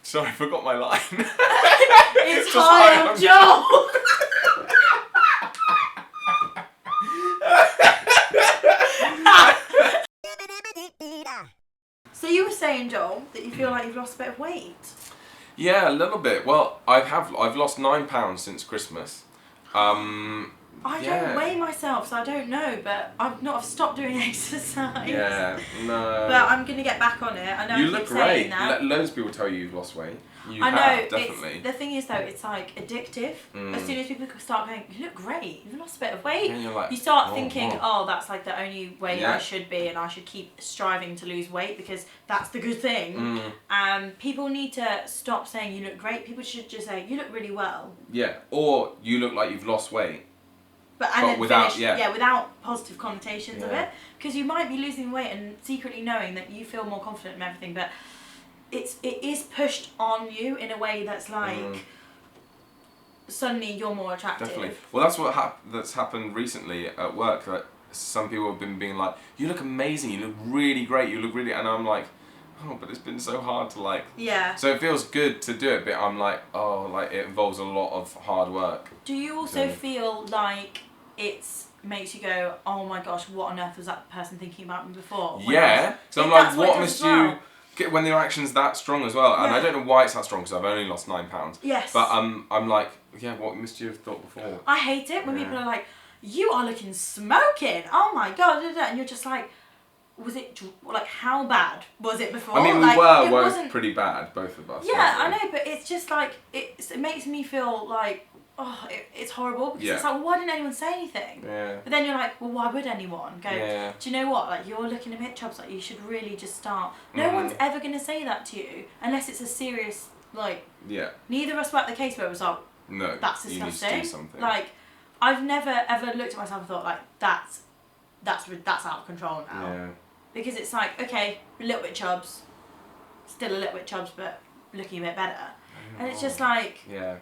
Sorry, I forgot my line. It's Hi, I'm Joel. So you were saying, Joel, that you feel like you've lost a bit of weight. Yeah, a little bit. Well, I've lost £9 since Christmas. I don't weigh myself, so I don't know, but I've stopped doing exercise. Yeah, no. But I'm going to get back on it. I know You I look keep saying great. that. Loads of people tell you you've lost weight. You I know, have, definitely. the thing is though, it's like addictive. As soon as people start going, you look great, you've lost a bit of weight, And you're like, you start thinking, oh, that's like the only way Yeah. I should be, and I should keep striving to lose weight because that's the good thing. People need to stop saying you look great. People should just say, you look really well. Yeah, or you look like you've lost weight. But then without, without positive connotations of Yeah. it. Because you might be losing weight and secretly knowing that you feel more confident and everything, but it is pushed on you in a way that's like suddenly you're more attractive. Definitely. Well, that's what that's happened recently at work. That some people have been being like, "You look amazing. You look really great. You look really," and I'm like, "Oh, but it's been so hard to like." Yeah. So it feels good to do it, but I'm like, "Oh, like it involves a lot of hard work." Do you also feel like it's makes you go, "Oh my gosh, what on earth was that person thinking about me before?" Yeah. So I'm like, what must you get when the reaction's that strong as well? And I don't know why it's that strong because I've only lost £9. Yes. But I'm like, yeah, what must you have thought before? I hate it when people are like, "You are looking smoking. Oh my god," and you're just like, was it like how bad was it before? I mean, we like, were both pretty bad, both of us. Yeah, I know, but it's just like it makes me feel like it's horrible because it's like, well, why didn't anyone say anything? Yeah. But then you're like, well, why would anyone go? Yeah. Do you know what? Like you're looking a bit chubs. Like you should really just start. No one's ever gonna say that to you unless it's a serious like. Yeah. Neither of us were at the case where it was like, no, that's disgusting. You need to do something. Like, I've never ever looked at myself and thought like that's out of control now. Yeah. Because it's like, okay, a little bit chubs, still a little bit chubs, but looking a bit better. And it's just like, yeah.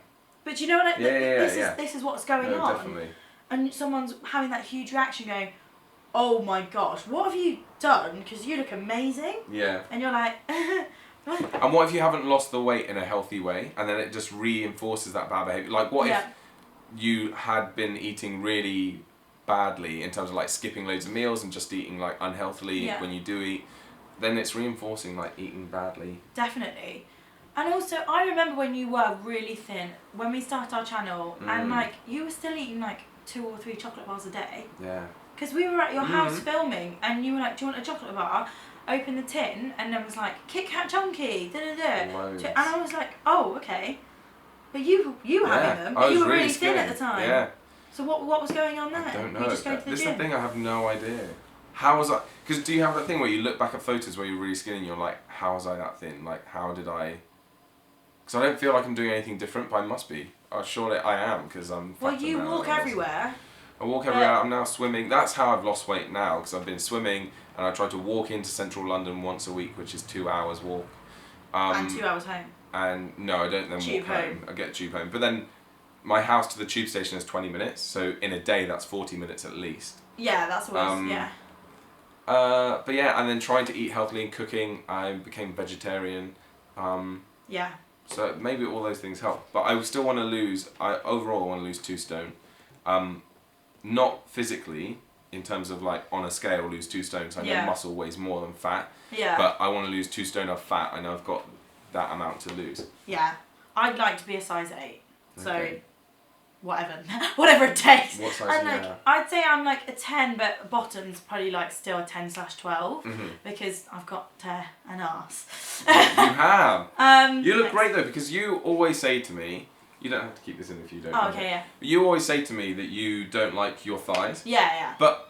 But you know what? This is what's going on. Definitely. And someone's having that huge reaction, going, "Oh my gosh, what have you done? Because you look amazing." Yeah. And you're like. And what if you haven't lost the weight in a healthy way, and then it just reinforces that bad behavior? Like, what if you had been eating really badly in terms of like skipping loads of meals and just eating like unhealthily when you do eat? Then it's reinforcing like eating badly. Definitely. And also, I remember when you were really thin, when we started our channel, and like you were still eating like 2 or 3 chocolate bars a day. Yeah. Because we were at your house filming, and you were like, "Do you want a chocolate bar?" Opened the tin, and then was like, "Kit Kat Chunky, da da da." Loads. And I was like, "Oh, okay." But you having them, but you were really thin at the time. Yeah. So what was going on there? I don't know. You just go to the This gym? is the thing, I have no idea. How was I? Because do you have that thing where you look back at photos where you're really skinny and you're like, how was I that thin? Like, how did I? Because I don't feel like I'm doing anything different, but I must be. Surely I am, because I'm Well, fatter you now, walk everywhere. I walk everywhere. I'm now swimming. That's how I've lost weight now, because I've been swimming and I try to walk into central London once a week, which is 2 hours walk. And 2 hours home. And no, I don't then Tube walk home. I get a tube home. But then my house to the tube station is 20 minutes, so in a day that's 40 minutes at least. Yeah, that's always, But yeah, and then trying to eat healthily and cooking, I became vegetarian. Yeah. So maybe all those things help. But I still want to lose, overall I want to lose 2 stone. Not physically, in terms of like on a scale lose 2 stone, because I know muscle weighs more than fat. Yeah. But I want to lose 2 stone of fat. I know I've got that amount to lose. Yeah. I'd like to be a size 8. So, whatever it takes. What size? And like, I'd say I'm like a 10, but bottom's probably like still a 10/12 because I've got an arse. You have. You look thanks. great though, because you always say to me, you don't have to keep this in if you don't. Oh, okay, yeah. But you always say to me that you don't like your thighs. Yeah, yeah. But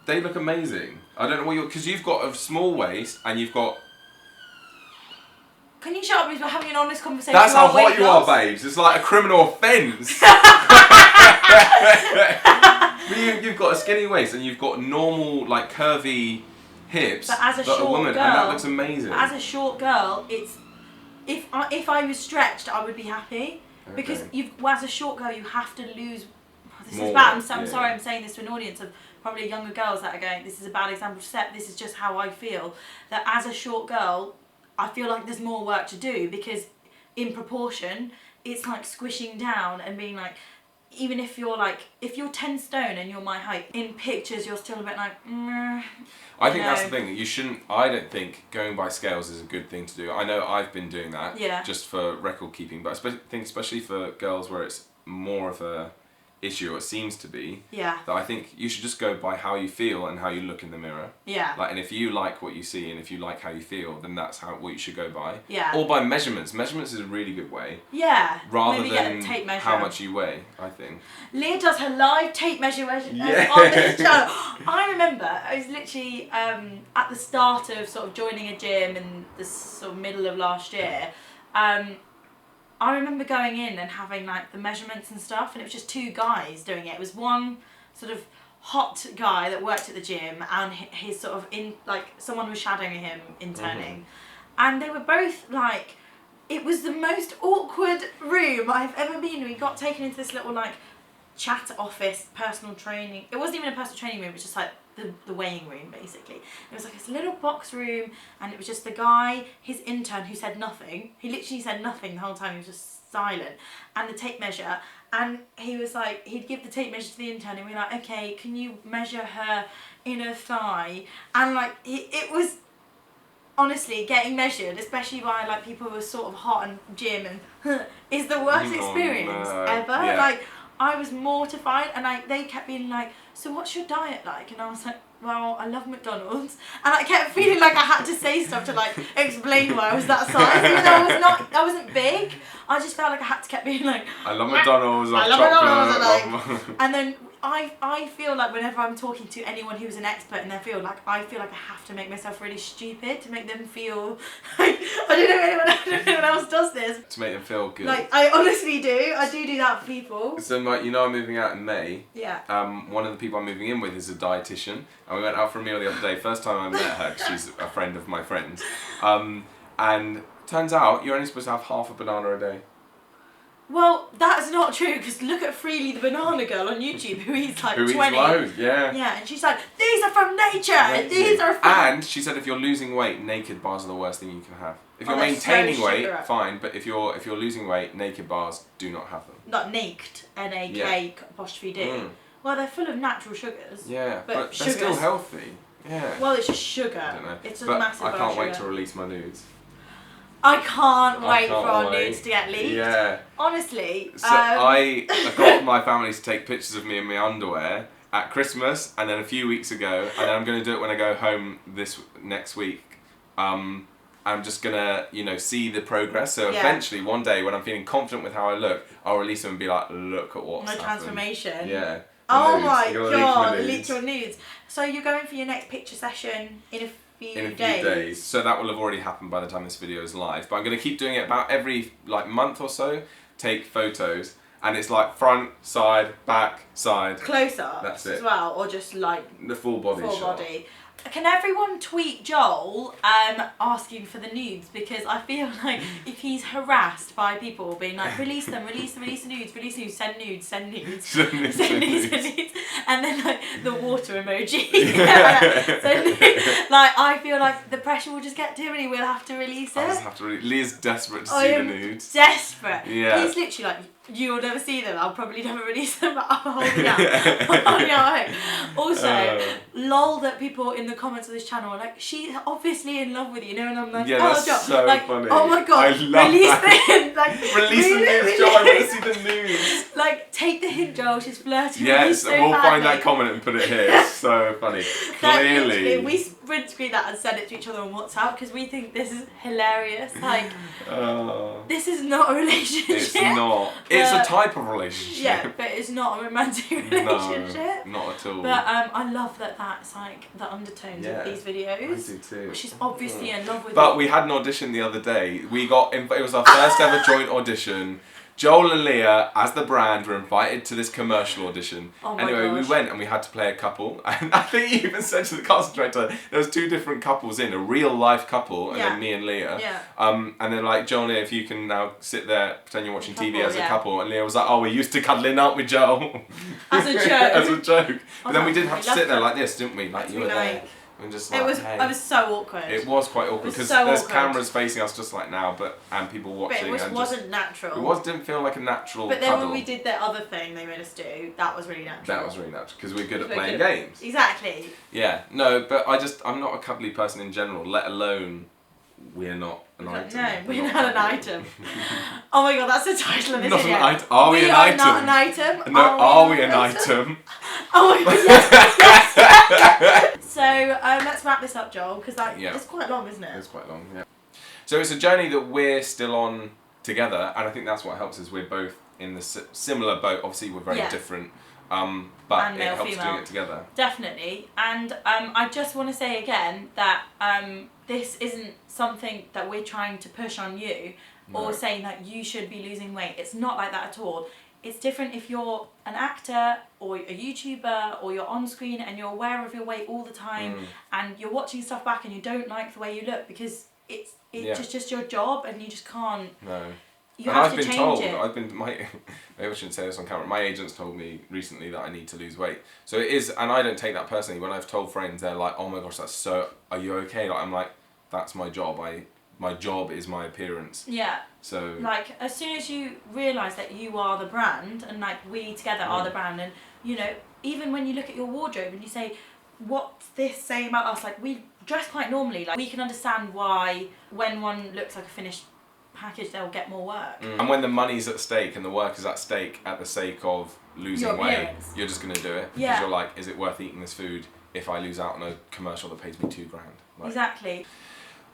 they look amazing. I don't know what because you've got a small waist and you've got. Can you shut up because we're having an honest conversation? That's how about weight hot you loss? are, babes. It's like a criminal offence. But you've got a skinny waist and you've got normal, like curvy hips. But as a short woman, girl, and that looks amazing. As a short girl, it's if I was stretched, I would be happy because as a short girl, you have to lose. This More is bad. weight, I'm sorry. I'm saying this to an audience of probably younger girls that are going, "This is a bad example to set. This is just how I feel." That as a short girl, I feel like there's more work to do because in proportion, it's like squishing down and being like, even if you're 10 stone and you're my height, in pictures you're still a bit like, I think that's the thing. I don't think going by scales is a good thing to do. I know I've been doing that just for record keeping, but I think especially for girls where it's more of a issue, or it seems to be, that I think you should just go by how you feel and how you look in the mirror. Like, and if you like what you see and if you like how you feel, then that's what you should go by. Or by measurements. Measurements is a really good way. Rather than tape measure. How much you weigh, I think. Leah does her live tape measure on this channel. I remember I was literally at the start of sort of joining a gym in the sort of middle of last year. I remember going in and having like the measurements and stuff, and it was just 2 guys doing it. It was one sort of hot guy that worked at the gym, and his sort of someone was shadowing him interning, and they were both like, it was the most awkward room I've ever been in. We got taken into this little like chat office, personal training. It wasn't even a personal training room. It was just like the weighing room, basically. It was like this little box room, and it was just the guy, his intern, who said nothing. He literally said nothing the whole time. He was just silent. And the tape measure, and he was like, he'd give the tape measure to the intern, and we're like, okay, can you measure her inner thigh? And like, it was honestly getting measured, especially by like people who are sort of hot and gym, and is the worst experience ever. Like, I was mortified, and they kept being like, so what's your diet like? And I was like, well, I love McDonald's. And I kept feeling like I had to say stuff to like explain why I was that size. Even though I wasn't big, I just felt like I had to keep being like, I love McDonald's, I love McDonald's, and then I feel like whenever I'm talking to anyone who's an expert in their field, like I feel like I have to make myself really stupid to make them feel like, I don't know if anyone else does this. To make them feel good. Like, I honestly do. I do that for people. So like, you know, I'm moving out in May. Yeah. One of the people I'm moving in with is a dietitian, and we went out for a meal the other day. First time I met her, 'cause she's a friend of my friends. And turns out you're only supposed to have half a banana a day. Well, that's not true, because look at Freely the Banana Girl on YouTube, who eats like 20. Who eats loads, yeah. Yeah, and she's like, these are from nature, and these are from... And she said if you're losing weight, naked bars are the worst thing you can have. If you're maintaining weight, fine, but if you're losing weight, naked bars, do not have them. Not naked, N-A-K''D. Well, they're full of natural sugars. Yeah, but they're still healthy. Yeah. Well, it's just sugar. I don't know. It's a massive I can't wait sugar. to release my nudes. I can't wait for our nudes to get leaked. Yeah. Honestly. So I got my family to take pictures of me in my underwear at Christmas, and then a few weeks ago, and then I'm going to do it when I go home next week. I'm just going to, see the progress. So eventually, one day, when I'm feeling confident with how I look, I'll release them and be like, look at what's happened. My transformation. Yeah. Oh my god, leak your nudes. So you're going for your next picture session in a few days. So that will have already happened by the time this video is live. But I'm going to keep doing it about every month or so. Take photos, and it's like front, side, back, side. Close-ups That's it. As well, or just like the full body shot. Can everyone tweet Joel asking for the nudes? Because I feel like if he's harassed by people being like, release the nudes, send nudes, send nudes, send nudes, and then like the water emoji. Like, I feel like the pressure will just get to him and he will have to release it. I'll just have to Leah's desperate to see the nudes. Desperate. Yeah. He's literally like, you'll never see them, I'll probably never release them, but I'm holding out. I'm holding out hope. Also, lol that people in the comments of this channel are like, she's obviously in love with you, and I'm like, that's so like, funny. Oh my god, I love release that. the hint. Like, release the nudes, Joel, I want to see the nudes. Like, take the hint, Joel, she's flirting yes, with you so we'll badly. find that comment and put it here. It's so funny. Clearly. We print screen that and send it to each other on WhatsApp because we think this is hilarious. Like, this is not a relationship. It's not. It's a type of relationship. Yeah, but it's not a romantic relationship. No, not at all. But I love that that's like the undertones of these videos. I do too. She's obviously in love with But we had an audition the other day. It was our first ever joint audition. Joel and Leah, as the brand, were invited to this commercial audition. Oh my anyway, gosh. we went and we had to play a couple. And I think you even said to the casting director, there was 2 different couples a real life couple, and then me and Leah. Yeah. And then like, Joel and Leah, if you can now sit there, pretend you're watching TV as a couple. And Leah was like, oh, we're used to cuddling up with Joel. As a joke. As a joke. But then we did have to sit there like this, didn't we? Like, you were there. And just like, I was so awkward. It was quite awkward because there's cameras facing us just like now, and people watching. But it wasn't natural. It didn't feel like a natural. But then cuddle. when we did the other thing they made us do, that was really natural. That was really natural because we're good at playing games. Exactly. Yeah, no, but I'm not a cuddly person in general. Let alone, we're not an item. No, we're not an item. Oh my god, that's the title of this video. Are we an item? We are not an item. No, are we an item? Oh my god, yes. So let's wrap this up, Joel, because it's quite long, isn't it? It's quite long, yeah. So it's a journey that we're still on together, and I think that's what helps us. We're both in the similar boat. Obviously, we're very different, but it helps doing it together. Definitely, and I just want to say again that this isn't something that we're trying to push on you or saying that you should be losing weight. It's not like that at all. It's different if you're an actor or a YouTuber or you're on screen and you're aware of your weight all the time and you're watching stuff back and you don't like the way you look because it's just your job and you just can't. No. You have to change it. Maybe I shouldn't say this on camera. My agent's told me recently that I need to lose weight. So it is, and I don't take that personally. When I've told friends, they're like, "Oh my gosh, are you okay?" Like I'm like, that's my job. My job is my appearance. Yeah. So like as soon as you realise that you are the brand and like we together are the brand, and you know, even when you look at your wardrobe and you say, what's this saying about us? Like we dress quite normally. Like we can understand why when one looks like a finished package they'll get more work. And when the money's at stake and the work is at stake at the sake of losing weight, you're just going to do it because you're like, is it worth eating this food if I lose out on a commercial that pays me $2,000? Like, exactly.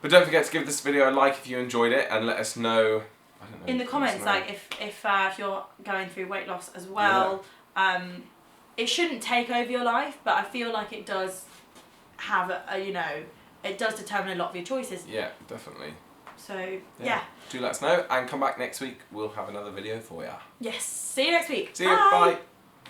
But don't forget to give this video a like if you enjoyed it and let us know. I don't know in the comments, like if you're going through weight loss as well. It shouldn't take over your life, but I feel like it does have it does determine a lot of your choices. Yeah, definitely. So yeah. Do let us know and come back next week. We'll have another video for you. Yes. See you next week. See you. Bye.